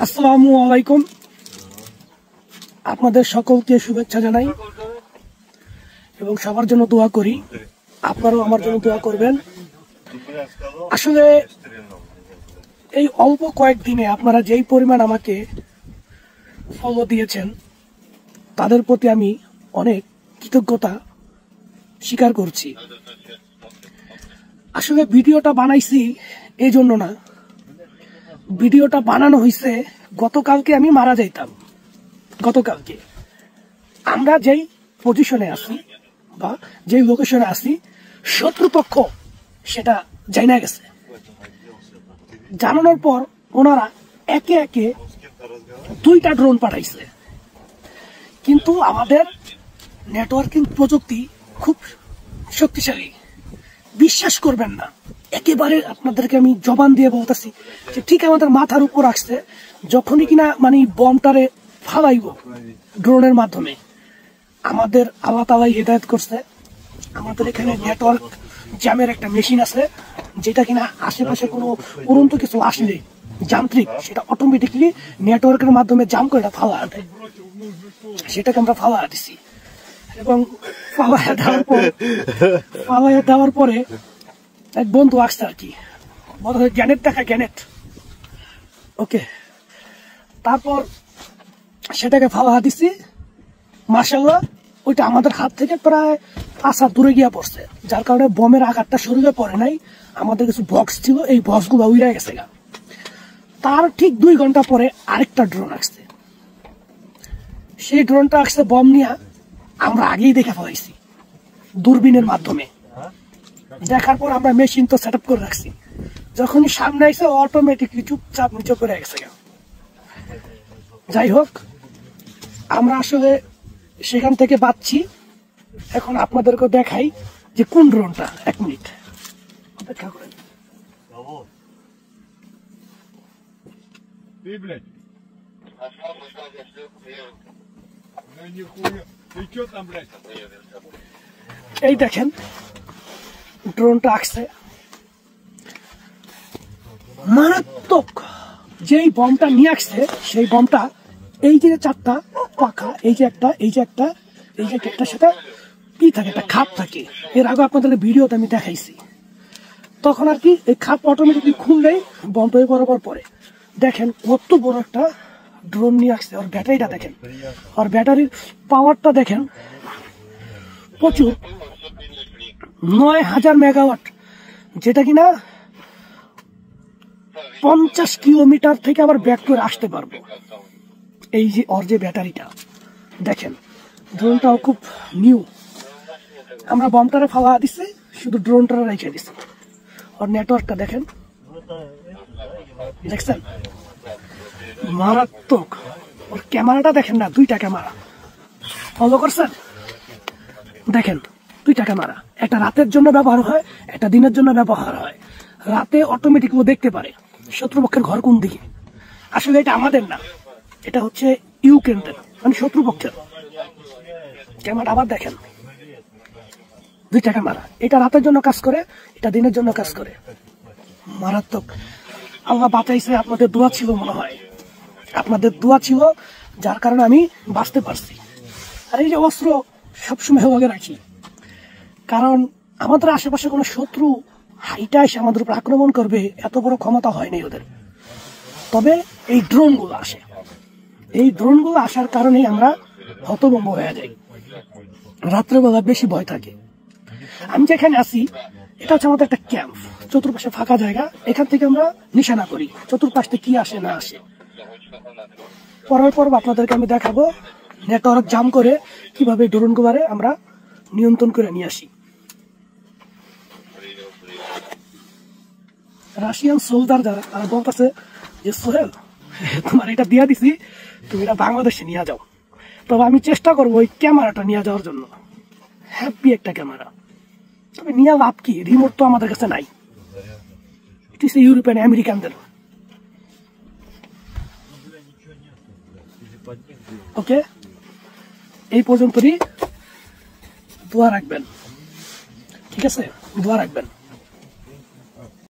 আসসালামু আলাইকুম। আপনাদের সকলকে শুভেচ্ছা জানাই এবং সবার জন্য দোয়া করি। আপনারাও আমার জন্য দোয়া করবেন। আসলে এই অল্প কয়েকদিনে আপনারা যেই পরিমাণ আমাকে ফলো দিয়েছেন তাদের প্রতি আমি অনেক কৃতজ্ঞতা স্বীকার করছি। আসলে ভিডিওটা বানাইছি এই জন্য না, ভিডিওটা বানানো হয়েছে গতকালকে আমি মারা যাইতাম। গতকালকে আমরা যেই পজিশনে আছি বা যেই লোকেশনে আছি, শত্রুপক্ষ সেটা জানা গেছে। জানানোর পর ওনারা একে একে 2টা ড্রোন পাঠাইছে। কিন্তু আমাদের নেটওয়ার্কিং প্রযুক্তি খুব শক্তিশালী, বিশ্বাস করবেন না। একেবারে আপনাদেরকে আমি জবান দিয়ে বলতেছি যে ঠিক আমাদের মাথার উপর আসছে, যখনই কিনা মানে বমটারে ফালাইব ড্রোনের মাধ্যমে, আমাদের আল্লাহ তাআলাই হেদায়েত করছে। আমাদের এখানে নেটওয়ার্ক জ্যামের একটা মেশিন আছে, যেটা কিনা আশেপাশে কোনো উড়ন্ত কিছু আসলে যান্ত্রিক সেটা অটোমেটিকলি নেটওয়ার্কের মাধ্যমে জাম করে এটা ফালা দেয়। সেটাকে আমরা ফালা দিছি এবং ফালাইয়া দেওয়ার পরে এক বন্ধু আসছে আর কি, বলা হয় গ্যানেট দেখা গ্যানেট। ওকে, তারপর সেটাকে ফালা দিছি। মাশাআল্লাহ ওইটা আমাদের হাত থেকে প্রায় 5 হাত দূরে গিয়া পড়ছে, যার কারণে বমের আঘাতটা শরীরে পড়ে নাই। আমাদের কিছু বক্স ছিল, এই বক্সগুলো উড়ে গেছে। তার ঠিক 2 ঘন্টা পরে আরেকটা ড্রোন আসছে। সেই ড্রোনটা আসছে বম নিয়ে, আমরা আগেই দেখে ফেলাইছি দূরবীনের মাধ্যমে। দেখার পর আমরা মেশিন তো সেট আপ করে রাখছি, যখনই সামনে আসছে অটোমেটিকলি চুপচাপ নিচে করে গেছে। যাই হোক, আমরা আসলে সেখান থেকে বাঁচছি। এখন আপনাদেরকে দেখাই যে কোন ড্রোনটা। 1 মিনিট অপেক্ষা করেন। এই দেখেন ড্রোনটা আসছে, মারাত্মক। যেই বমটা নিয়ে আসছে সেই বমটা, এই যে 4টা পাখা, এই যে একটা, এই যে একটা, এই যে একটা, সেটা কি থাকে, একটা খাপ থাকে। এর আগে আপনাদের ভিডিওতে আমি দেখাইছি। তখন আর কি এই খাপ অটোমেটিকলি খুললেই বমটা বরাবর পড়ে। দেখেন কত বড় একটা ড্রোন নিয়ে আসছে। ওর ব্যাটারিটা দেখেন, আর ব্যাটারির পাওয়ারটা দেখেন, প্রচুর। 9000 মেগাওয়াট, যেটা কিনা 50 কিলোমিটার থেকে আবার ব্যাক করে আসতে পারবো। এই যে ওর যে ব্যাটারিটা দেখেন, ড্রোনটাও খুব নিউ। আমরা বমটারে ফালা দিছি, শুধু ড্রোনটারে রেখে দিছি। ওর নেটওয়ার্কটা দেখেন, দেখছেন মারাত্মক। ওর ক্যামেরাটা দেখেন না, 2টা ক্যামেরা ফলো করছেন। দেখেন 2টা ক্যামেরা, একটা রাতের জন্য ব্যবহার হয়, একটা দিনের জন্য ব্যবহার হয়। রাতে অটোমেটিক ও দেখতে পারে শত্রুপক্ষের ঘর কোন দিকে। আসলে এটা আমাদের না, এটা হচ্ছে ইউক্রেনের, মানে শত্রুপক্ষের ক্যামেরা। আবার দেখেন 2টা ক্যামেরা, এটা রাতের জন্য কাজ করে, এটা দিনের জন্য কাজ করে। মারাত্মক। আল্লাহ বাঁচাইছে, আপনাদের দোয়া ছিল মনে হয়, আপনাদের দোয়া ছিল, যার কারণে আমি বাঁচতে পারছি। আর এই যে অস্ত্র সবসময় লগে রাখি, কারণ আমাদের আশেপাশে কোনো শত্রু হাইটা এসে আমাদের উপর আক্রমণ করবে এত বড় ক্ষমতা হয়নি ওদের। তবে এই ড্রোনগুলো আসে, এই ড্রোনগুলো আসার কারণেই আমরা হতভম্ব হয়ে যাই। রাত্রেবেলা বেশি ভয় থাকে। আমি যেখানে আছি এটা হচ্ছে আমাদের একটা ক্যাম্প, চতুর্পাশে ফাঁকা জায়গা। এখান থেকে আমরা নিশানা করি চতুর্পাশ থেকে কি আসে না আসে। পরের পর্ব আপনাদেরকে আমি দেখাবো নেটওয়ার্ক জাম করে কিভাবে ড্রোনগুলোরে আমরা নিয়ন্ত্রণ করে নিয়ে আসি। রাশিয়ান সোলজার যারা, তারা বলতেছে যে সোহেল তোমার এটা দিয়া দিছি, তুমি এটা বাংলাদেশে নিয়ে যাও। তবে আমি চেষ্টা করবো ওই ক্যামেরাটা নিয়ে যাওয়ার জন্য। হ্যাপি একটা ক্যামেরা, তবে নিয়ে লাভ কি, রিমোট তো আমাদের কাছে নাই। ইট ইস ইউরোপিয়ান আমেরিকানদের। ওকে, এই পর্যন্তই। দোয়া রাখবেন, ঠিক আছে? দোয়া রাখবেন।